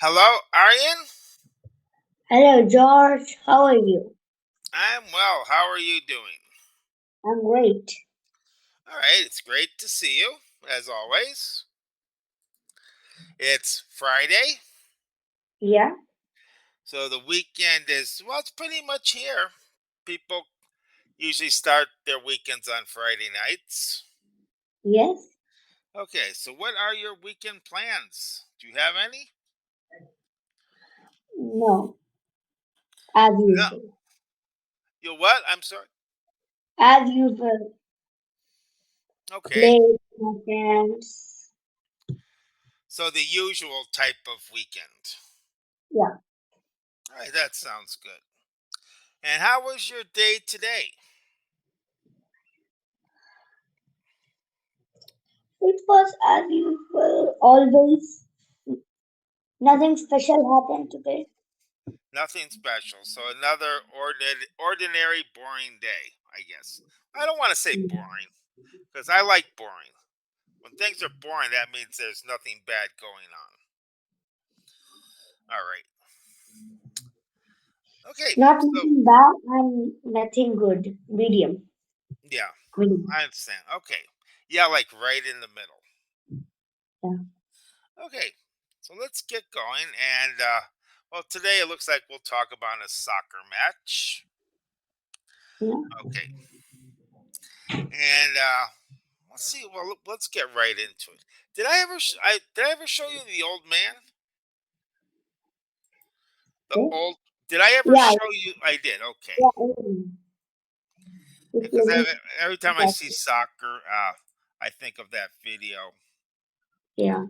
Hello, Aryan. Hello, George. How are you? I'm well. How are you doing? I'm great. All right, it's great to see you, as always. It's Friday, Yeah, so the weekend is, well, it's pretty much here. People usually start their weekends on Friday nights. yes, Okay, so what are your weekend plans? Do you have any? no, as No. usual. You what? I'm sorry. As usual, Okay, play with my friends. so the usual type of weekend. Yeah, All right, that sounds good. And how was your day today? it was as usual, always. Nothing special happened today. Nothing special. So another ordinary, boring day, I guess. I don't want to say Mm. boring because I like boring. When things are boring, that means there's nothing bad going on. All right. Okay. Not So nothing bad and nothing good. Medium. yeah, Medium. I understand. Okay. Yeah, like right in the middle. Yeah. Okay. So let's get going. And well, today it looks like we'll talk about a soccer match. Yeah. Okay. And let's see. Well, let's get right into it. Did I ever show you the old man? The Okay. old Did I ever Yeah. show you? I did. Okay. Yeah. If Because you every time I want see soccer, I think of that video. yeah,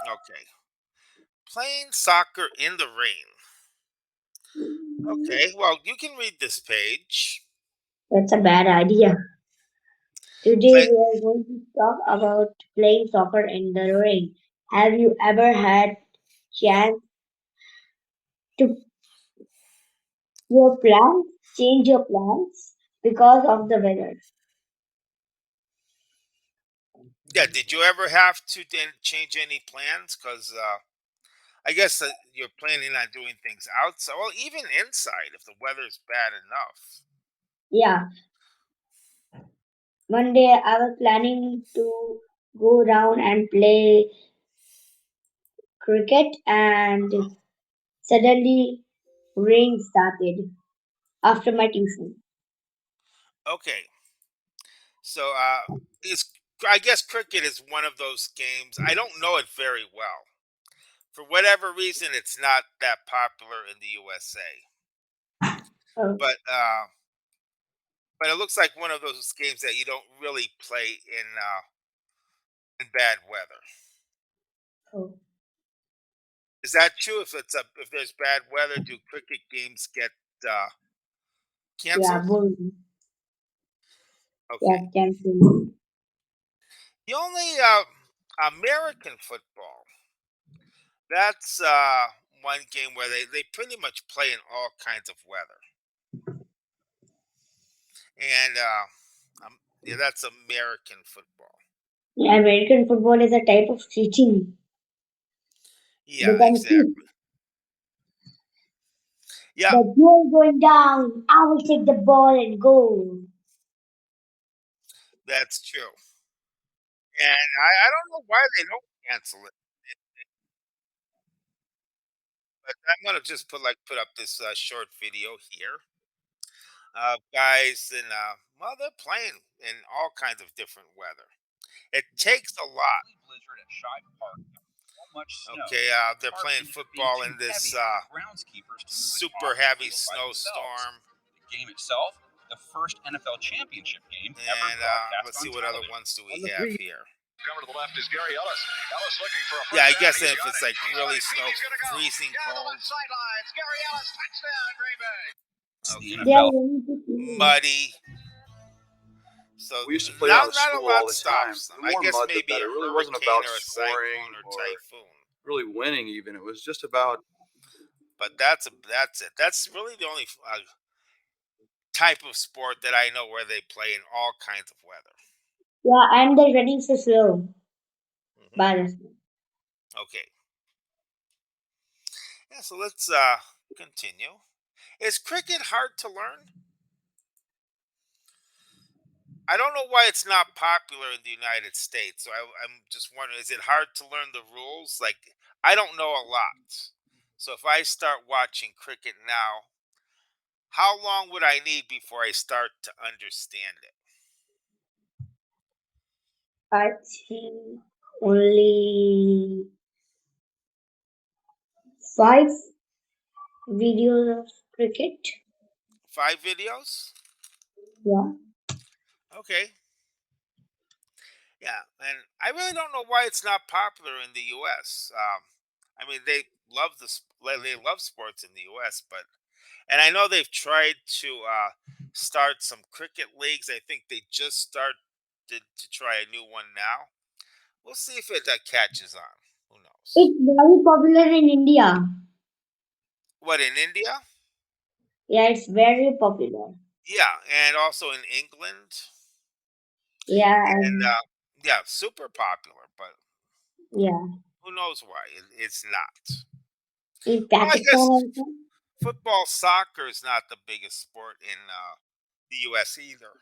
Okay. Playing soccer in the rain. Okay. Well, you can read this page. that's a bad idea. Today Play. we are going to talk about playing soccer in the rain. Have you ever had chance to your plans change your plans because of the weather? Yeah. Did you ever have to then change any plans? Because I guess that you're planning on doing things outside. Well, even inside, if the weather's bad enough. Yeah, one day I was planning to go down and play cricket and suddenly rain started after my tuition. Okay. So, is I guess cricket is one of those games. I don't know it very well. For whatever reason, it's not that popular in the USA. Oh, But it looks like one of those games that you don't really play in bad weather. oh, Is that true? If there's bad weather, do cricket games get uh, yeah, canceled? boring. Yeah, Okay. camping. The only American football. That's one game where they pretty much play in all kinds of weather. And yeah, that's American football. Yeah, American football is a type of cheating. Yeah, They can cheat. exactly. Yeah, The ball going down. I will take the ball and go. that's true. And I don't know why they don't cancel it, but I'm gonna just put up this short video here of guys and well, they're playing in all kinds of different weather. It takes a lot. Okay, they're playing football in this super heavy snowstorm, and let's see what other ones do we have here. Cover to the left is Gary Ellis. Ellis looking for a Yeah, first I down. guess He's if got it's it. like He's on really his feet. snow, He's going to go. freezing Down the left cold. sidelines. Gary Ellis, touchdown, Green Bay. Okay, They are going to play. muddy. So We used to play out not of not a school all lot the time. stops them. The I more guess mud, the maybe better. a It really wasn't hurricane about or a scoring cyclone or or typhoon. really winning, even. It was just about But that's it. That's really the only type of sport that I know where they play in all kinds of weather. Yeah, and they're running so slow. Hmm. Balance. Okay. Yeah, so let's continue. Is cricket hard to learn? I don't know why it's not popular in the United States. So I'm just wondering, is it hard to learn the rules? Like, I don't know a lot. So if I start watching cricket now, how long would I need before I start to understand it? I think only 5 videos of cricket. 5 videos? Yeah, Okay. Yeah, and I really don't know why it's not popular in the U.S. I mean, they love sports in the U.S., but and I know they've tried to start some cricket leagues. I think they just started to try a new one now. We'll see if it catches on. Who knows? it's very popular in India. What, in India? Yeah, it's very popular. Yeah, and also in England, Yeah, and yeah, super popular. But yeah. who knows why it's not? In Well, I Pakistan guess also, football, soccer is not the biggest sport in the U.S. either.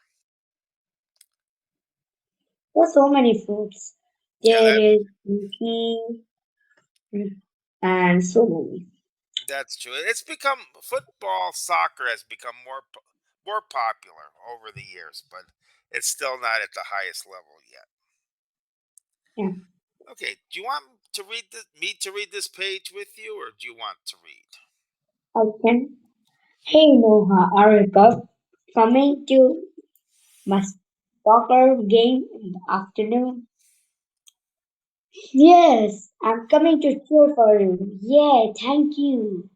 there are so many foods. Yeah, There is tea and so many. that's true. It's become football, soccer has become more popular over the years, but it's still not at the highest level yet. Yeah, Okay, do you want me to read this page with you, or do you want to read? I can. Hey Noha, are you coming to my soccer game in the afternoon? Yes, I'm coming to cheer for you. Yeah, thank you.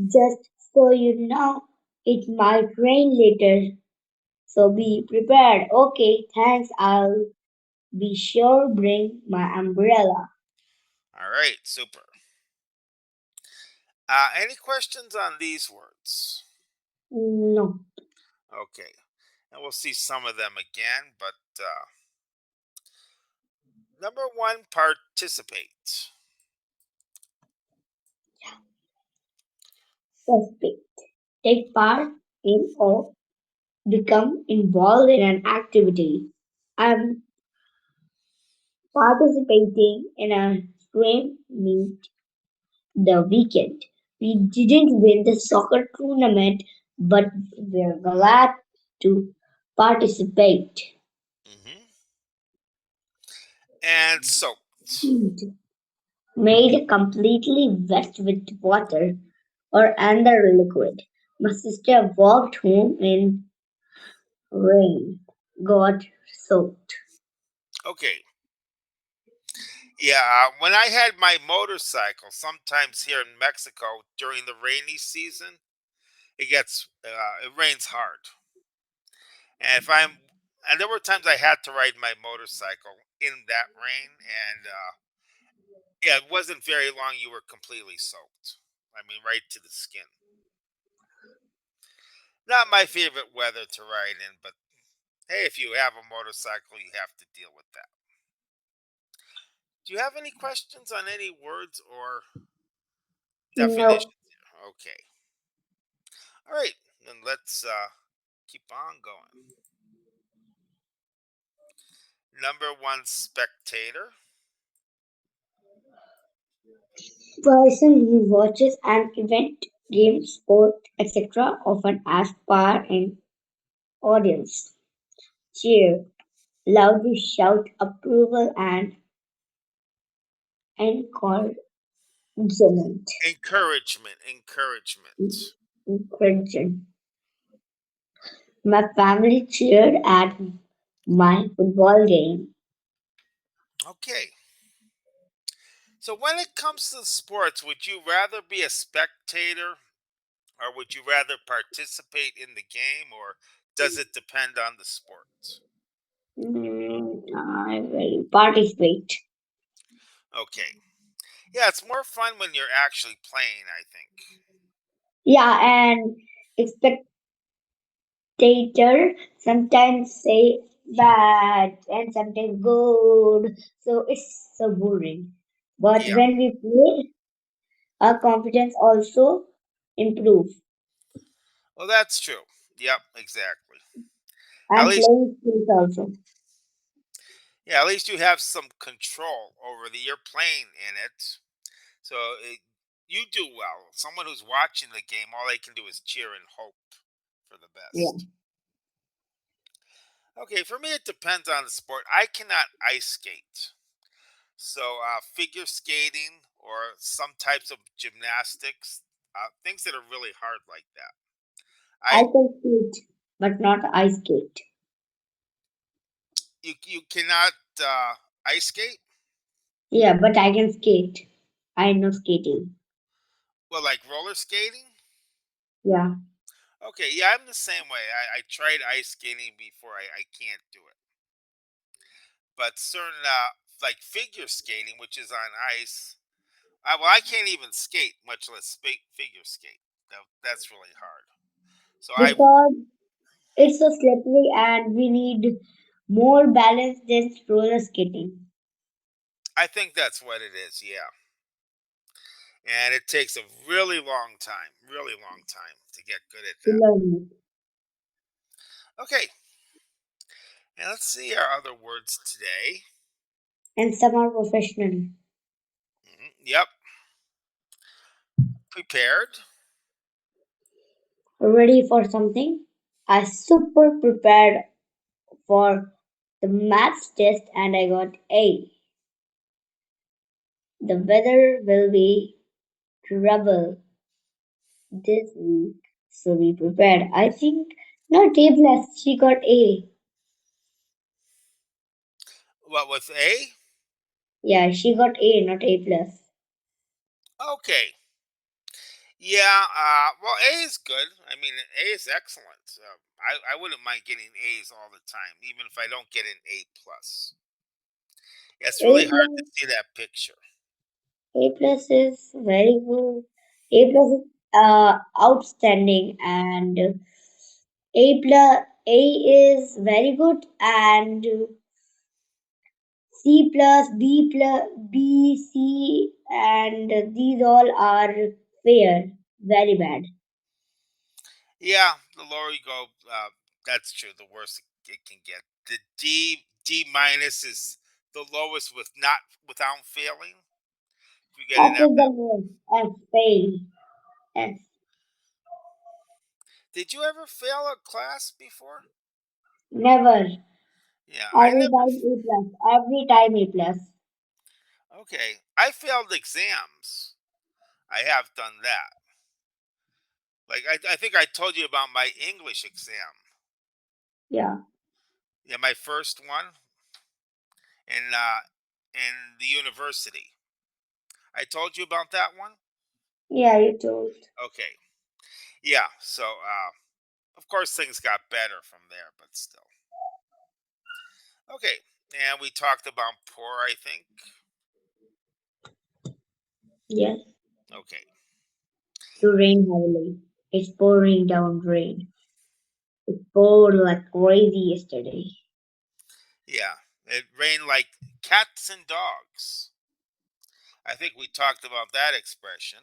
Just so you know, it might rain later, so be prepared. Okay, thanks. I'll be sure bring my umbrella. All right, super. Any questions on these words? No, Okay, and we'll see some of them again, but number one, participate. suspect. Take part in or become involved in an activity. I'm participating in a swim meet the weekend. We didn't win the soccer tournament, but we're glad to participate. Hmm. And soaked. Made completely wet with water or other liquid. My sister walked home in rain, got soaked. Okay. Yeah, when I had my motorcycle, sometimes here in Mexico during the rainy season, it rains hard. And if I'm and there were times I had to ride my motorcycle in that rain, and yeah, it wasn't very long you were completely soaked. I mean, right to the skin. Not my favorite weather to ride in, but hey, if you have a motorcycle, you have to deal with that. Do you have any questions on any words or No, definitions here? Okay. All right. Then let's keep on going. Number one, spectator. person who watches an event, game, sport, etc., often as part in audience. Cheer, loudly shout approval and encouragement. Encouragement. Encouragement. Encouragement. My family cheered at my football game. Okay. So when it comes to sports, would you rather be a spectator or would you rather participate in the game, or does it depend on the sport? I will participate. Okay. Yeah, it's more fun when you're actually playing, I think. Yeah, and spectator sometimes say bad and sometimes good, so it's so boring. But Yeah. when we play, Our confidence also improves, Well, that's true. Yep, exactly. At and least, playing skills also. yeah, at least you have some control over the you're playing in it. So you do well. Someone who's watching the game, all they can do is cheer and hope for the Yeah. best. Okay, for me, it depends on the sport. I cannot ice skate. So, figure skating or some types of gymnastics, things that are really hard like that. I I can skate, but not ice skate. you cannot ice skate. Yeah, but I can skate. I know skating. Well, like roller skating. Yeah. Okay, yeah, I'm the same way. I tried ice skating before. I can't do it. But certain like figure skating, which is on ice. Well, I can't even skate, much less figure skate. That's really hard. So Because it's so slippery and we need more balance than roller skating I think that's what it is. Yeah, and it takes a really long time to get good at to that. learn it. Okay, and let's see our other words today. And some are professional. Yep, prepared. Ready for something? I super prepared for the maths test and I got A. The weather will be trouble this week, so be prepared. I think not A plus. She got A. What with A? Yeah, she got A, not A plus. Okay, yeah. Well, A is good. I mean, A is excellent. I wouldn't mind getting A's all the time, even if I don't get an A plus. Yeah, it's A really hard to plus, see that picture. A plus is very good. A plus is outstanding, and A is very good, and C plus, B, C, and these all are fair. Very bad. Yeah, the lower you go, that's true. The worse it can get. The D minus is the lowest with not without failing. If you get F an F, is the worst. F fail. F. did you ever fail a class before? Never. Yeah, I Every never. time A plus. Every time A plus. Okay, I failed exams. I have done that. Like I think I told you about my English exam. Yeah. Yeah, my first one in the university. I told you about that one. Yeah, you told. Okay. Yeah. So of course things got better from there, but still. Okay. And we talked about poor, I think. Yes. Okay. To rain heavily. It's pouring down rain. It poured like crazy yesterday. Yeah. It rained like cats and dogs. I think we talked about that expression.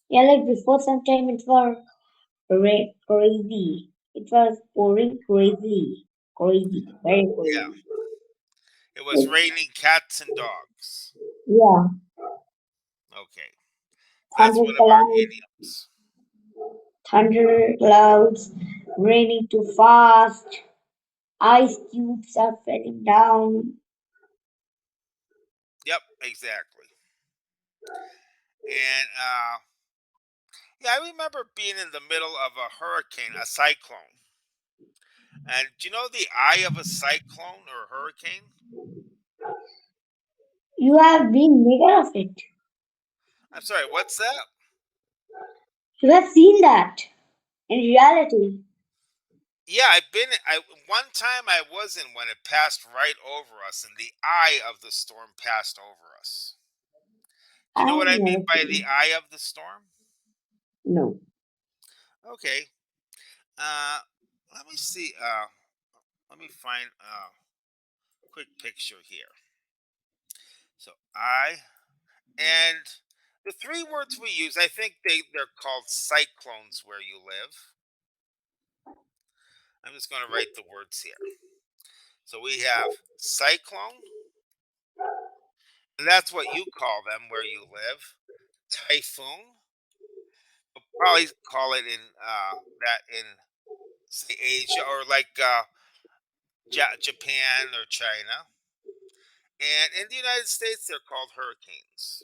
Yeah, like before some time it was crazy. It was pouring crazy. Crazy. Very Yeah. crazy. It was It, raining cats and dogs. yeah. Okay. That's Thunder one of our clouds, idioms. thunder clouds, raining too fast, ice cubes are falling down. Yep, exactly. And yeah, I remember being in the middle of a hurricane, a cyclone. And do you know the eye of a cyclone or a hurricane? You have been maker of it. I'm sorry, what's that? You have seen that in reality. Yeah, I've been. I one time I was in when it passed right over us, and the eye of the storm passed over us. Do I you know have what I mean never by the seen. eye of the storm? No. Okay. Uh, let me see. Let me find a quick picture here. So I and The three words we use, I think they're called cyclones where you live. I'm just going to write the words here. So we have cyclone, and that's what you call them where you live. Typhoon, we'll probably call it in that in say Asia or like Japan or China. And in the United States, they're called hurricanes.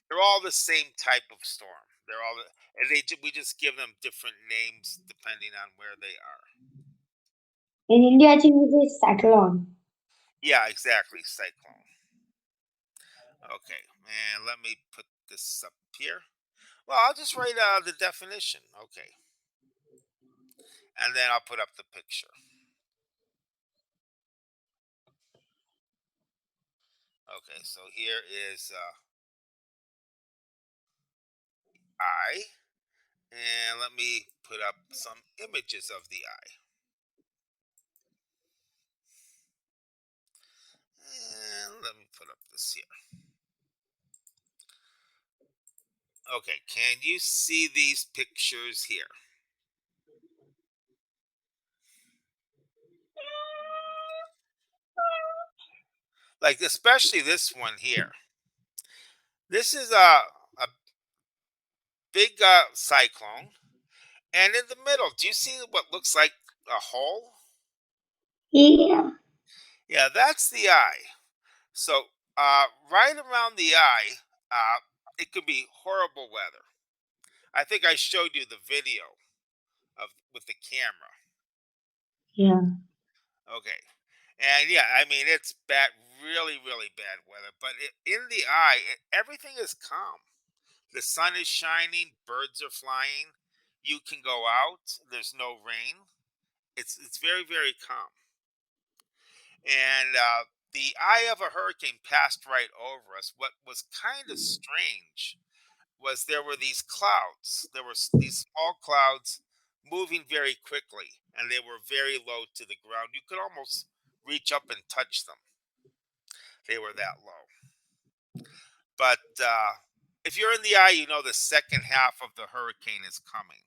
They're all the same type of storm. They're all, and we just give them different names depending on where they are. In India, I think it is cyclone. Yeah, exactly. Cyclone. Okay, and let me put this up here. Well, I'll just write the definition. Okay, and then I'll put up the picture. Okay, so here is eye, and let me put up some images of the eye. And let me put up this here. Okay, can you see these pictures here? Like especially this one here. This is a big cyclone, and in the middle, do you see what looks like a hole? Yeah, Yeah, that's the eye. So right around the eye, it could be horrible weather. I think I showed you the video of with the camera. yeah. Okay, and yeah, I mean it's bad, really, really bad weather. But in the eye, everything is calm. The sun is shining, birds are flying. You can go out. There's no rain. It's very, very calm. And the eye of a hurricane passed right over us. What was kind of strange was there were these clouds. There were these small clouds moving very quickly, and they were very low to the ground. You could almost reach up and touch them. They were that low. But if you're in the eye, you know the second half of the hurricane is coming.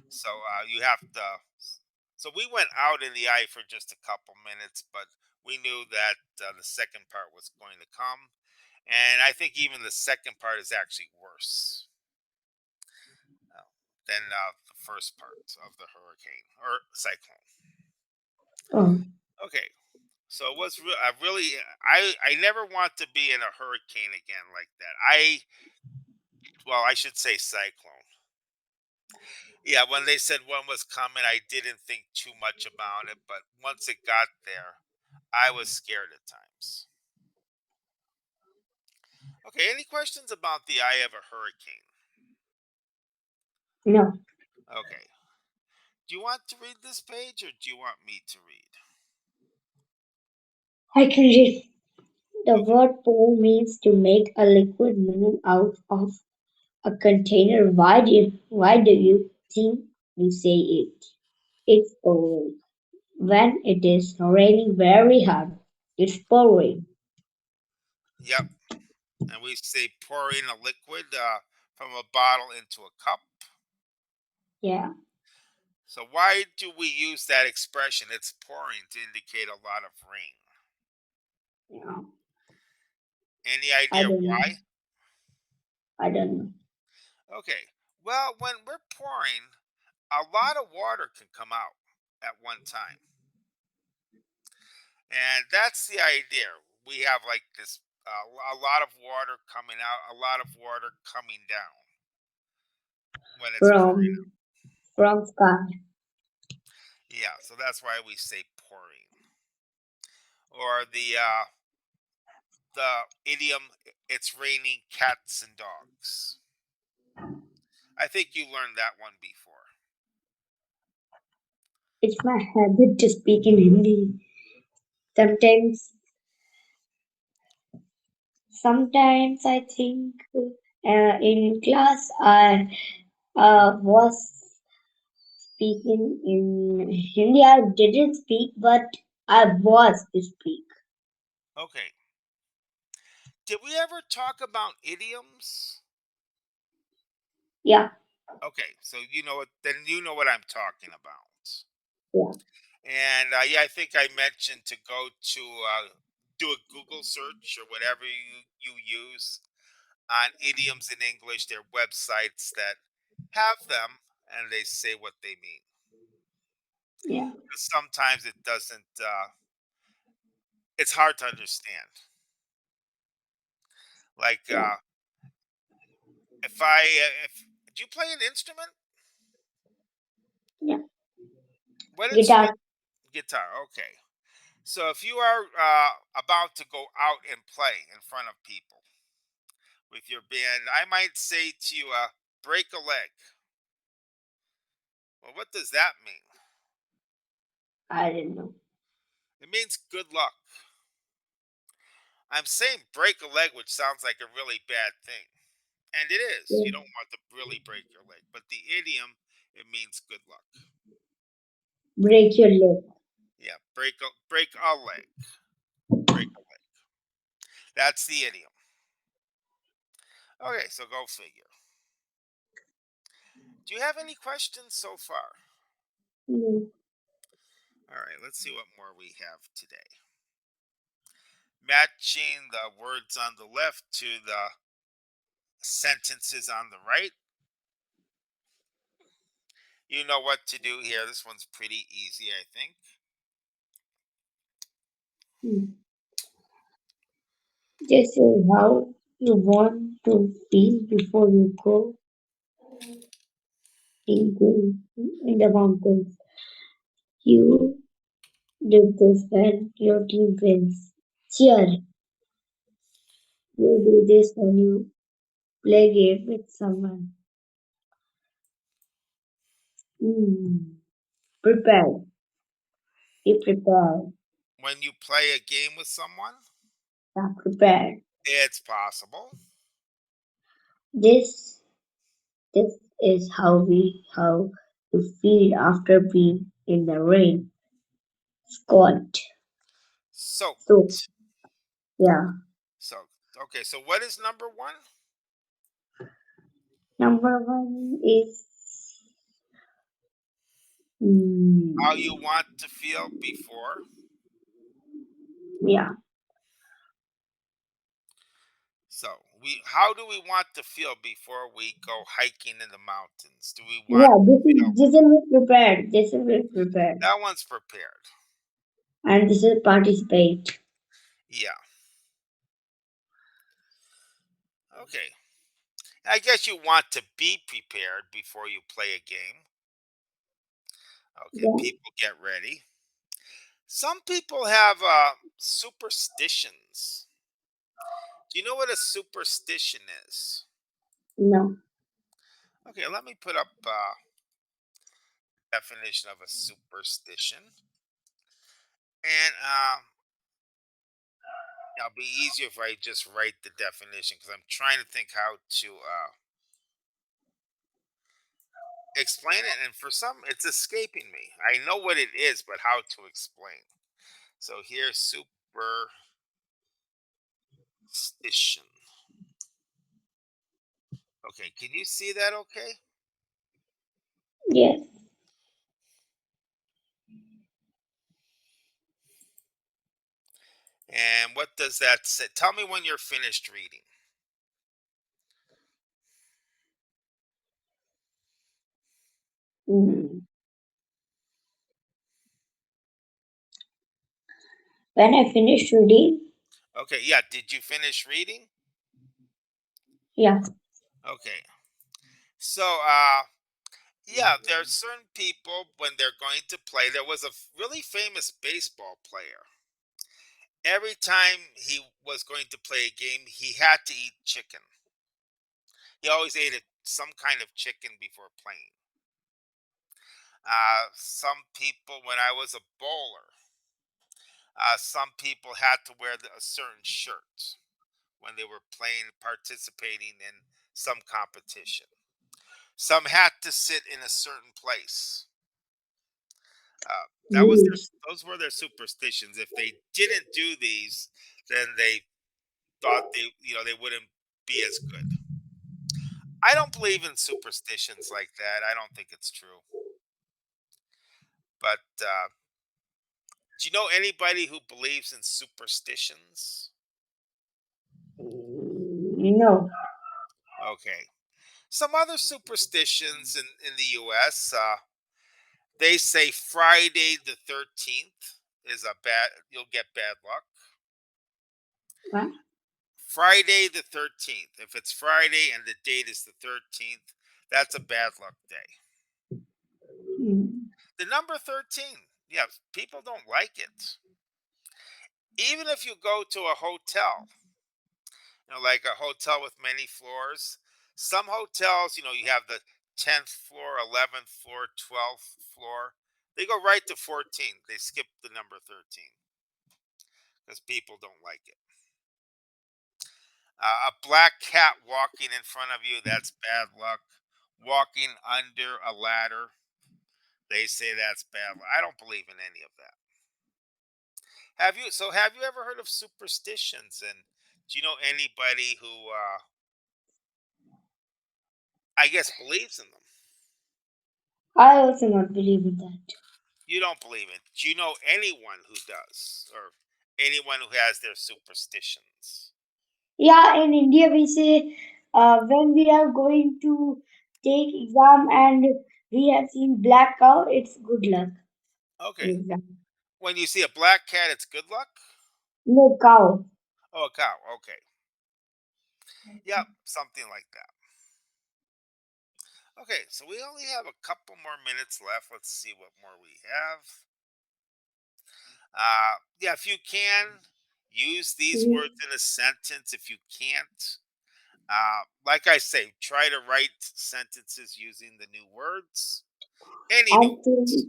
So you have to. So we went out in the eye for just a couple minutes, but we knew that the second part was going to come, and I think even the second part is actually worse uh, than the first part of the hurricane or cyclone. Oh, Okay, so it was I really I never want to be in a hurricane again like that. I should say cyclone. Yeah, when they said one was coming, I didn't think too much about it, but once it got there, I was scared at times. Okay, any questions about the eye of a hurricane? no. Okay. Do you want to read this page or do you want me to read? I can read. The Okay. word pour means to make a liquid move out of a container. Why do you think we say it? It's pouring. When it is raining very hard, it's pouring. Yep. And we say pouring a liquid from a bottle into a cup. Yeah, So why do we use that expression? It's pouring to indicate a lot of rain. yeah. Any I idea don't know. why? I don't know. Okay. Well, when we're pouring, a lot of water can come out at one time. And that's the idea. We have like this a lot of water coming out, a lot of water coming down when it's pouring. From sky. Yeah, so that's why we say pouring. Or the idiom it's raining cats and dogs. I think you learned that one before. It's my habit to speak in Hindi. Sometimes, sometimes I think in class I was speaking in Hindi. I didn't speak, but I was to speak. Okay. Did we ever talk about idioms? Yeah, Okay, so you know what I'm talking about. yeah, And yeah, I think I mentioned to go to do a Google search or whatever you use on idioms in English. There are websites that have them, and they say what they mean. yeah, 'Cause sometimes it doesn't. It's hard to understand. Like yeah, if do you play an instrument? yeah. What instrument? Guitar. Guitar. Okay. So if you are about to go out and play in front of people with your band, I might say to you, break a leg. Well, what does that mean? I don't know. It means good luck. I'm saying break a leg, which sounds like a really bad thing. And it is. You Yeah. don't want to really break your leg. But the idiom, it means good luck. Break your leg. Yeah, break a leg. Break a leg. That's the idiom. Okay, so go figure. Do you have any questions so far? Mm, All right, let's see what more we have today. Matching the words on the left to the sentences on the right. You know what to do here. This one's pretty easy, I think. mm. This is how you want to feel before you go in the mountains. You did this when your team wins. Cheer. You do this when you play game with someone. Mm. Prepare. Be prepared. When you play a game with someone, Not prepared. it's possible. This this is how you feel after being in the rain. Scott. So Soaked. yeah. Soaked. Okay, so what is number one? Number one is How you mm, want to feel before. yeah. So how do we want to feel before we go hiking in the mountains? Do we want Yeah, to feel this is prepared. This is prepared. that one's prepared? And this is participate. Yeah. Okay. I guess you want to be prepared before you play a game. Okay, Yeah. people get ready. Some people have superstitions. Do you know what a superstition is? No. Okay, let me put up definition of a superstition, and it'll be easier if I just write the definition because I'm trying to think how to explain it, and for some, it's escaping me. I know what it is, but how to explain. So here's superstition. Okay, can you see that? Okay, Yes. and what does that say? Tell me when you're finished reading. Mm. When I finish reading, Okay, yeah. Did you finish reading? yeah. Okay. So, yeah, there are certain people when they're going to play. There was a really famous baseball player. Every time he was going to play a game, he had to eat chicken. He always ate some kind of chicken before playing. Some people, when I was a bowler, some people had to wear a certain shirt when they were playing, participating in some competition. Some had to sit in a certain place. That was Rules. those were their superstitions. If they didn't do these, then they thought they wouldn't be as good. I don't believe in superstitions like that. I don't think it's true. But do you know anybody who believes in superstitions? No. Okay. Some other superstitions in the US, they say Friday the 13th is a bad, you'll get bad luck. What? Friday the 13th. If it's Friday and the date is the 13th, that's a bad luck day. Mm. The number 13, yeah, people don't like it. Even if you go to a hotel, like a hotel with many floors, some hotels, you have the 10th floor, 11th floor, 12th floor. They go right to 14. They skip the number 13 because people don't like it. A black cat walking in front of you, that's bad luck. Walking under a ladder, they say that's bad luck. I don't believe in any of that. Have you ever heard of superstitions, and do you know anybody who I guess believes in them? I also not believe in that. You don't believe it. Do you know anyone who does, or anyone who has their superstitions? Yeah, in India we say when we are going to take exam and we have seen black cow, it's good luck Okay. in exam. When you see a black cat, it's good luck. No cow. Oh, a cow. Okay. Yep, something like that. Okay, so we only have a couple more minutes left. Let's see what more we have. Yeah, if you can use these words in a sentence. If you can't, like I say, try to write sentences using the new words. Any new Actually, words.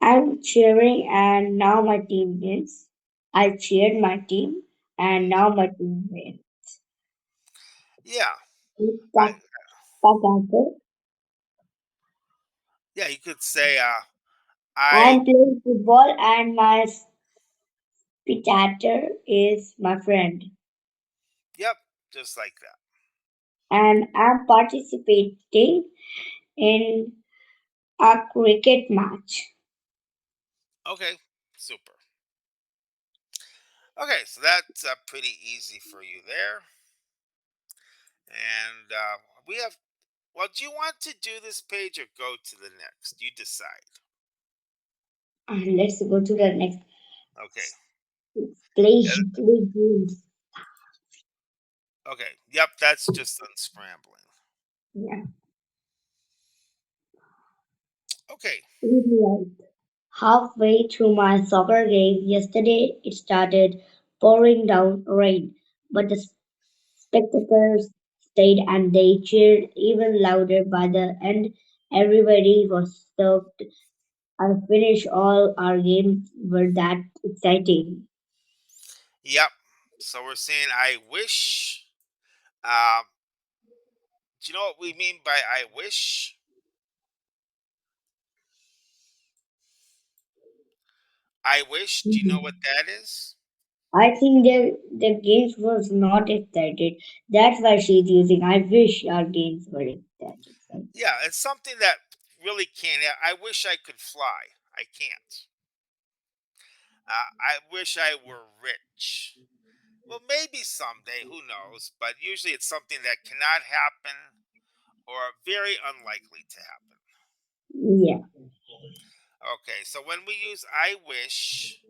I'm cheering and now my team wins. I cheered my team and Mm, now my team wins. yeah, I That, that answer. yeah, you could say I I'm playing football and my spectator is my friend. yep, just like that. And I'm participating in a cricket match. Okay, super. Okay, so that's pretty easy for you there. And we have. Well, do you want to do this page or go to the next? You decide. And let's go to the next. Okay. Play, Yeah, play games. okay. Yep, that's just unscrambling. Yeah. Okay. Right. Halfway through my soccer game yesterday, it started pouring down rain, but the spectators stayed and they cheered even louder. By the end, everybody was stoked. I finished all our games were that exciting. Yep. So we're saying I wish. Um, do you know what we mean by I wish? I wish. Do you know what Mhm. that is? I think the games was not excited. That's why she's using. I wish our games were that excited. Yeah, it's something that really can't. I wish I could fly. I can't. I wish I were rich. Well, maybe someday, who knows? But usually it's something that cannot happen or very unlikely to happen. Yeah. Okay, so when we use I wish,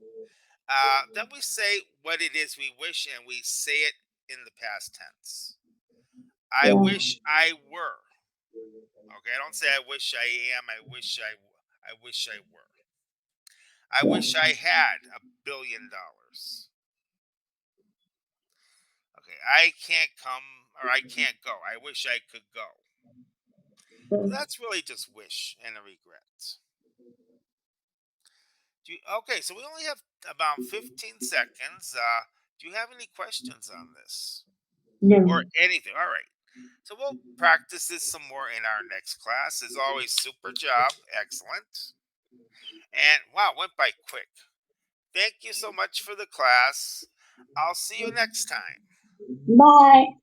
then we say what it is we wish and we say it in the past tense. I Yeah. wish I were. Okay, I don't say I wish I am, I wish I were. I Yeah. wish I had $1 billion. Okay, I can't come or I can't go. I wish I could go. So So, that's really just wish and a regret. Okay, so we only have about 15 seconds. Do you have any questions on this or no. anything? All right. So we'll practice this some more in our next class. As always, super job. Excellent. And wow, went by quick. Thank you so much for the class. I'll see you next time. Bye.